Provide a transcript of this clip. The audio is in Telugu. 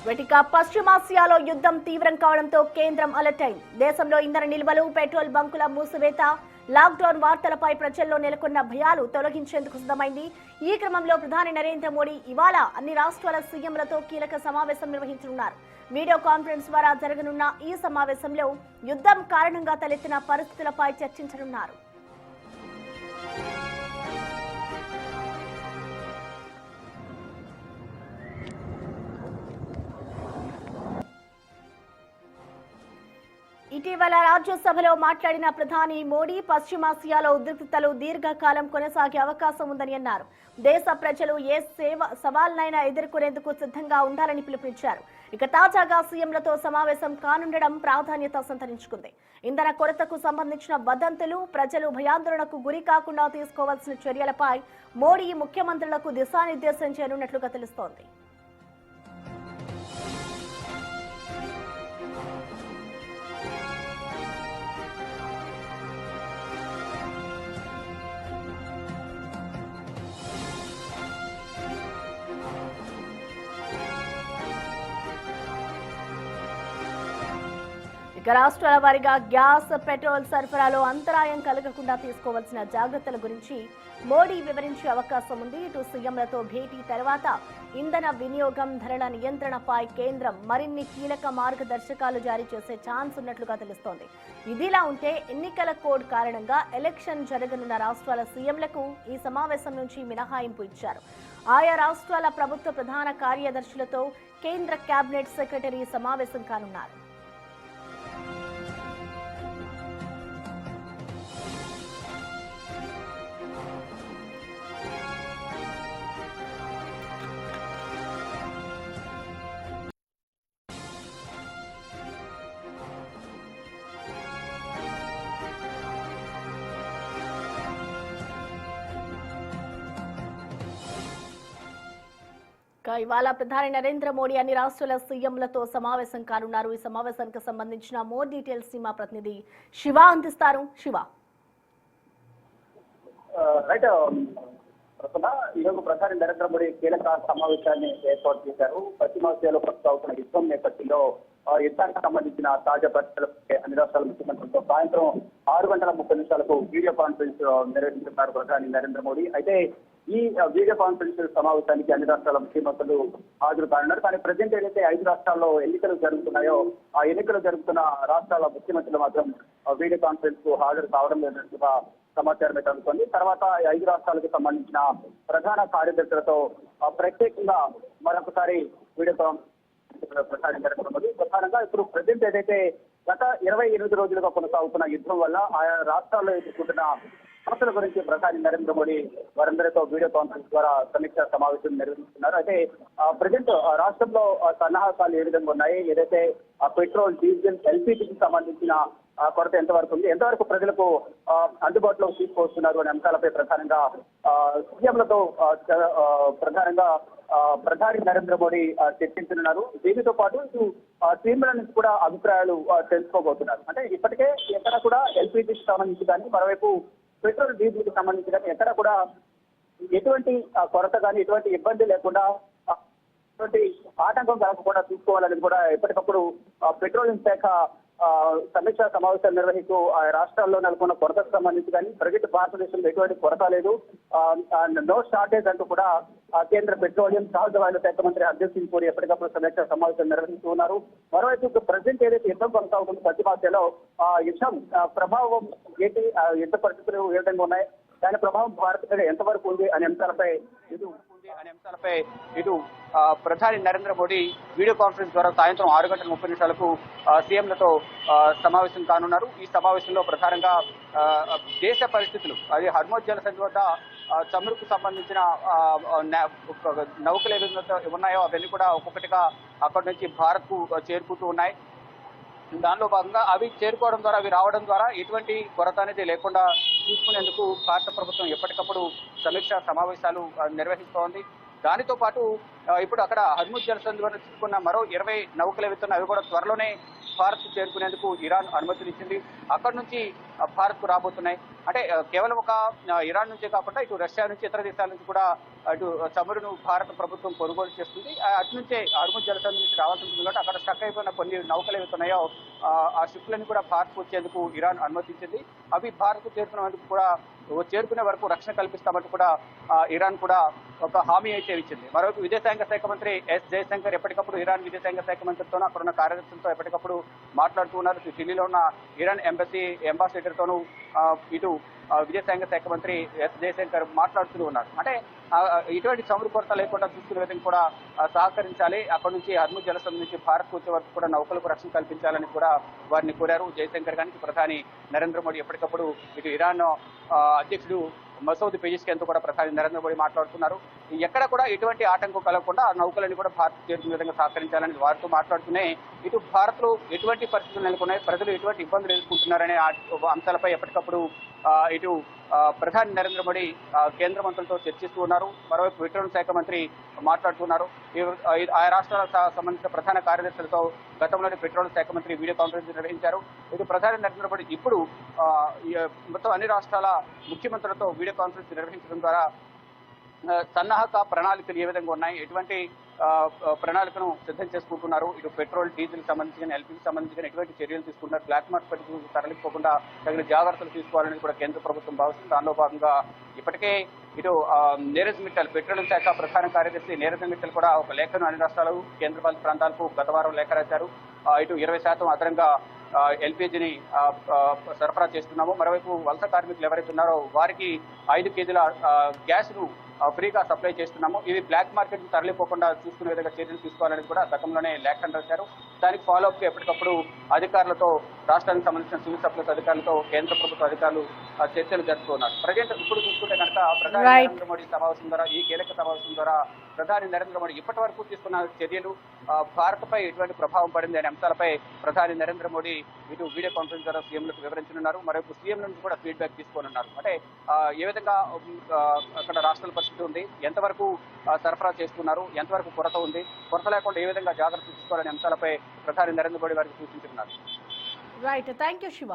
వెటిక పశ్చిమాసియాలో యుద్ధం తీవ్రం కావడంతో కేంద్రం అలర్ట్ అయింది. దేశంలో ఇంధన నిల్వలు, పెట్రోల్ బంకుల మూసివేత, లాక్డౌన్ వార్తలపై ప్రజల్లో నెలకొన్న భయాలు తొలగించేందుకు సిద్ధమైంది. ఈ క్రమంలో ప్రధాని నరేంద్ర మోడీ ఇవాళ అన్ని రాష్ట్రాల సీఎంలతో కీలక సమావేశం నిర్వహించనున్నారు. వీడియో కాన్ఫరెన్స్ ద్వారా జరగనున్న ఈ సమావేశంలో యుద్ధం కారణంగా తలెత్తిన పరిస్థితులపై చర్చించనున్నారు. ఇటీవల రాజ్యసభలో మాట్లాడిన ప్రధాని మోడీ పశ్చిమాసియాలో ఉద్రిక్తతలు దీర్ఘకాలం కొనసాగే అవకాశం ఉందని అన్నారు. దేశ ప్రజలు ఏ సవాల్నైనా ఎదుర్కొనేందుకు సిద్ధంగా ఉండాలని పిలుపునిచ్చారు. ఇక తాజాగా సీఎంలతో సమావేశం కానుండడం ప్రాధాన్యత సంతరించుకుంది. ఇంధన కొరతకు సంబంధించిన వదంతులు, ప్రజలు భయాందోళనకు గురి కాకుండా తీసుకోవాల్సిన చర్యలపై మోడీ ముఖ్యమంత్రులకు దిశానిర్దేశం చేయనున్నట్లుగా తెలుస్తోంది. ఇక రాష్ట్రాల వారీగా గ్యాస్, పెట్రోల్ సరఫరాలో అంతరాయం కలగకుండా తీసుకోవాల్సిన జాగ్రత్తల గురించి మోడీ వివరించే అవకాశం ఉంది. ఇటు సీఎంలతో భేటీ తర్వాత ఇంధన వినియోగం, ధరల నియంత్రణపై కేంద్రం మరిన్ని కీలక మార్గదర్శకాలు జారీ చేసే ఛాన్స్ ఉన్నట్లుగా తెలుస్తోంది. ఇదిలా ఉంటే ఎన్నికల కోడ్ కారణంగా ఎలక్షన్ జరగనున్న రాష్ట్రాల సీఎంలకు ఈ సమావేశం నుంచి మినహాయింపు ఇచ్చారు. ఆయా రాష్ట్రాల ప్రభుత్వ ప్రధాన కార్యదర్శులతో కేంద్ర కేబినెట్ సెక్రటరీ సమావేశం కానున్నారు. ఇవాళ ప్రధాని నరేంద్ర మోడీ అన్ని రాష్ట్రాల సీఎంలతో సమావేశం కానున్నారు. ఈ సమావేశానికి సంబంధించిన మోర్ డీటెయిల్స్ మా ప్రతినిధి శివ అందిస్తారు. శివ, రైట్. ఈరోజు ప్రధాని నరేంద్ర మోడీ కీలక సమావేశాన్ని ఏర్పాటు చేశారు. పశ్చిమాసియాలో కొనసాగుతున్న యుద్ధం నేపథ్యంలో యుద్ధానికి సంబంధించిన తాజా పరిస్థితులపై అన్ని రాష్ట్రాల ముఖ్యమంత్రులతో సాయంత్రం 6:30 వీడియో కాన్ఫరెన్స్ నిర్వహించున్నారు ప్రధాని నరేంద్ర మోడీ. అయితే ఈ వీడియో కాన్ఫరెన్స్ సమావేశానికి అన్ని రాష్ట్రాల ముఖ్యమంత్రులు హాజరు కానున్నారు. కానీ ప్రజెంట్ ఏదైతే 5 రాష్ట్రాల్లో ఎన్నికలు జరుగుతున్నాయో ఆ ఎన్నికలు జరుగుతున్న రాష్ట్రాల ముఖ్యమంత్రులు మాత్రం వీడియో కాన్ఫరెన్స్ కు హాజరు కావడం లేనట్టుగా సమాచారం అయితే అందుకుంది. తర్వాత 5 రాష్ట్రాలకు సంబంధించిన ప్రధాన కార్యదర్శులతో ప్రత్యేకంగా మరొకసారి వీడియో కాన్ఫరెన్స్ ప్రధాని నరేంద్ర మోడీ ప్రధానంగా ఇప్పుడు ప్రజెంట్ ఏదైతే గత 28 రోజులుగా కొనసాగుతున్న యుద్ధం వల్ల ఆయా రాష్ట్రాల్లో ఎదుర్కొంటున్న సమస్యల గురించి ప్రధాని నరేంద్ర మోడీ వారందరితో వీడియో కాన్ఫరెన్స్ ద్వారా సమీక్ష సమావేశం నిర్వహిస్తున్నారు. అయితే ప్రజెంట్ రాష్ట్రంలో సన్నాహకాలు ఏ విధంగా ఉన్నాయి, ఏదైతే పెట్రోల్, డీజిల్, ఎల్పీజీకి సంబంధించిన కొరత ఎంతవరకు ఉంది, ఎంతవరకు ప్రజలకు అందుబాటులో తీసుకొస్తున్నారు అనే అంశాలపై ప్రధానంగా సీఎంలతో ప్రధానంగా ప్రధాని నరేంద్ర మోడీ చర్చించనున్నారు. దీనితో పాటు ఇటు సీఎంల నుంచి కూడా అభిప్రాయాలు తెలుసుకోబోతున్నారు. అంటే ఇప్పటికే ఎక్కడ కూడా ఎల్పీజీకి సంబంధించి కానీ, మరోవైపు పెట్రోల్, డీజిల్ కి సంబంధించి కానీ ఎక్కడ కూడా ఎటువంటి కొరత కానీ, ఎటువంటి ఇబ్బంది లేకుండా, ఎటువంటి ఆటంకం కలగకుండా చూసుకోవాలని కూడా ఎప్పటికప్పుడు పెట్రోలియం శాఖ సమీక్షా సమావేశాలు నిర్వహిస్తూ ఆ రాష్ట్రాల్లో నెలకొన్న కొరతకు సంబంధించి కానీ, ప్రజెంట్ భారతదేశంలో ఎటువంటి కొరత లేదు, నో షార్టేజ్ అంటూ కూడా కేంద్ర పెట్రోలియం, సహజ వాయువుల శాఖ మంత్రి హర్దీప్ సింగ్ పూరి ఎప్పటికప్పుడు సమీక్షా సమావేశం నిర్వహిస్తూ ఉన్నారు. మరోవైపు ప్రజెంట్ ఏదైతే యుద్ధం కొనసాగుతుంది పశ్చిమాసియాలో యుద్ధం ప్రభావం ఏంటి, యుద్ధ పరిస్థితులు ఏ విధంగా ఉన్నాయి, దాని ప్రభావం భారత్ మీద ఎంతవరకు ఉంది అనే అంశాలపై ఇటు ప్రధాని నరేంద్ర మోడీ వీడియో కాన్ఫరెన్స్ ద్వారా సాయంత్రం 6:30 సీఎంలతో సమావేశం కానున్నారు. ఈ సమావేశంలో ప్రధానంగా దేశ పరిస్థితులు, అది హర్మోజ్ జలసంధి వద్ద చమురుకు సంబంధించిన నౌకలు ఏదైతే ఉన్నాయో అవన్నీ కూడా ఒక్కొక్కటిగా అక్కడి నుంచి భారత్ కు చేరుకుంటూ ఉన్నాయి. దానిలో భాగంగా అవి చేరుకోవడం ద్వారా, అవి రావడం ద్వారా ఎటువంటి కొరత అనేది లేకుండా చూసుకునేందుకు భారత ప్రభుత్వం ఎప్పటికప్పుడు సమీక్షా సమావేశాలు నిర్వహిస్తోంది. దానితో పాటు ఇప్పుడు అక్కడ హర్ముజ్ జలసంధి వద్ద చిక్కుకున్న మరో 20 నౌకలు వెళ్తున్నాయి. అవి కూడా త్వరలోనే భారత్ చేరుకునేందుకు ఇరాన్ అనుమతులు అక్కడ నుంచి భారత్కు రాబోతున్నాయి. అంటే కేవలం ఒక ఇరాన్ నుంచే కాకుండా ఇటు రష్యా నుంచి ఇతర దేశాల నుంచి కూడా అటు చమురును భారత ప్రభుత్వం కొనుగోలు చేస్తుంది. అటు నుంచే హర్ముజ్ జలసంధి నుంచి రావాల్సి ఉంటుంది కాబట్టి అక్కడ స్టక్ అయిపోయిన కొన్ని నౌకలు ఏవైతున్నాయో ఆ షిప్లను కూడా భారత్కు వచ్చేందుకు ఇరాన్ అనుమతించింది. అవి భారత్కు చేరుకునే వరకు రక్షణ కల్పిస్తామంటూ కూడా ఇరాన్ కూడా ఒక హామీ అయితే ఇచ్చింది. మరోవైపు విదేశాంగ శాఖ మంత్రి ఎస్ జయశంకర్ ఎప్పటికప్పుడు ఇరాన్ విదేశాంగ శాఖ మంత్రితోనూ అక్కడ ఉన్న కార్యదర్శులతో ఎప్పటికప్పుడు మాట్లాడుతూ ఉన్నారు. ఢిల్లీలో ఉన్న ఇరాన్ అంబాసిడర్తోనూ ఇటు విదేశాంగ శాఖ మంత్రి ఎస్ జయశంకర్ మాట్లాడుతూ ఉన్నారు. అంటే ఇటువంటి చమురు కొరత లేకుండా చూసుకునే విధంగా కూడా సహకరించాలి. అక్కడ నుంచి హర్ముజ్ జలసంధి నుంచి భారత్కు వచ్చే వరకు కూడా నౌకలకు రక్షణ కల్పించాలని కూడా వారిని కోరారు. జయశంకర్ గారికి ప్రధాని నరేంద్ర మోడీ ఎప్పటికప్పుడు ఇటు ఇరాన్ అధ్యక్షుడు మసౌద్ పెజిష్కియాన్తో కూడా ప్రధాని నరేంద్ర మోడీ మాట్లాడుతున్నారు. ఎక్కడ కూడా ఎటువంటి ఆటంకం కలగకుండా ఆ నౌకలని కూడా భారత్ చేరుకునే విధంగా సహకరించాలని వారితో మాట్లాడుతూనే ఇటు భారత్లో ఎటువంటి పరిస్థితులు నెలకొన్నాయి, ప్రజలు ఎటువంటి ఇబ్బందులు ఎదుర్కొంటున్నారనే అంశాలపై ఎప్పటికప్పుడు ఇటు ప్రధాని నరేంద్ర మోడీ కేంద్ర మంత్రులతో చర్చిస్తూ ఉన్నారు. మరోవైపు పెట్రోలియం శాఖ మంత్రి మాట్లాడుతున్నారు. ఆయా రాష్ట్రాలకు సంబంధించిన ప్రధాన కార్యదర్శులతో గతంలోనే పెట్రోలియం శాఖ మంత్రి వీడియో కాన్ఫరెన్స్ నిర్వహించారు. ఇటు ప్రధాని నరేంద్ర మోడీ ఇప్పుడు మొత్తం అన్ని రాష్ట్రాల ముఖ్యమంత్రులతో వీడియో కాన్ఫరెన్స్ నిర్వహించడం ద్వారా సన్నాహక ప్రణాళికలు ఏ విధంగా ఉన్నాయి, ఎటువంటి ప్రణాళికను సిద్ధం చేసుకుంటున్నారు, ఇటు పెట్రోల్ డీజిల్ సంబంధించిన ఎల్పీజీ సంబంధించిన ఎటువంటి చర్యలు తీసుకుంటున్నారు, బ్లాక్ మార్కెట్ తరలిపోకుండా తగిన జాగ్రత్తలు తీసుకోవాలని కూడా కేంద్ర ప్రభుత్వం భావిస్తుంది. దానిలో భాగంగా ఇప్పటికే ఇటు నీరజ్ మిట్టల్ పెట్రోలియం శాఖ ప్రధాన కార్యదర్శి నీరజ్ మిట్టల్ కూడా ఒక లేఖను అన్ని రాష్ట్రాలు కేంద్రపాలిత ప్రాంతాలకు గత వారం లేఖ రాశారు. ఇటు 20% అదనంగా ఎల్పీజీని సరఫరా చేస్తున్నాము. మరోవైపు వలస కార్మికులు ఎవరైతే ఉన్నారో వారికి 5 కేజీల గ్యాస్ను ఫ్రీగా సప్లై చేస్తున్నాము. ఇవి బ్లాక్ మార్కెట్ తరలిపోకుండా చూసుకునే విధంగా చర్యలు తీసుకోవాలని కూడా గతంలోనే లేఖను రాశారు. దానికి ఫాలోఅప్ గా ఎప్పటికప్పుడు అధికారులతో రాష్ట్రానికి సంబంధించిన సివిల్ సప్లైస్ అధికారులతో కేంద్ర ప్రభుత్వ అధికారులు చర్చలు జరుపుతున్నారు. ప్రజెంట్ ఇప్పుడు చూసుకుంటే కనుక ప్రధాని నరేంద్ర మోడీ సమావేశం ద్వారా ఈ కీలక సమావేశం ద్వారా ప్రధాని నరేంద్ర మోడీ ఇప్పటి వరకు తీసుకున్న చర్యలు భారత్పై ఎటువంటి ప్రభావం పడింది అనే అంశాలపై ప్రధాని నరేంద్ర మోడీ ఇటు వీడియో కాన్ఫరెన్స్ ద్వారా సీఎంలకు వివరించనున్నారు. మరోవైపు సీఎం నుంచి కూడా ఫీడ్బ్యాక్ తీసుకోనున్నారు. అంటే ఏ విధంగా అక్కడ రాష్ట్రాల పరిస్థితి ఉంది, ఎంతవరకు సరఫరా చేస్తున్నారు, ఎంతవరకు కొరత ఉంది, కొరత లేకుండా ఏ విధంగా జాగ్రత్త తీసుకోవాలనే అంశాలపై ప్రధాని నరేంద్ర మోడీ వారికి సూచించుతున్నారు. Right, thank you Shiva.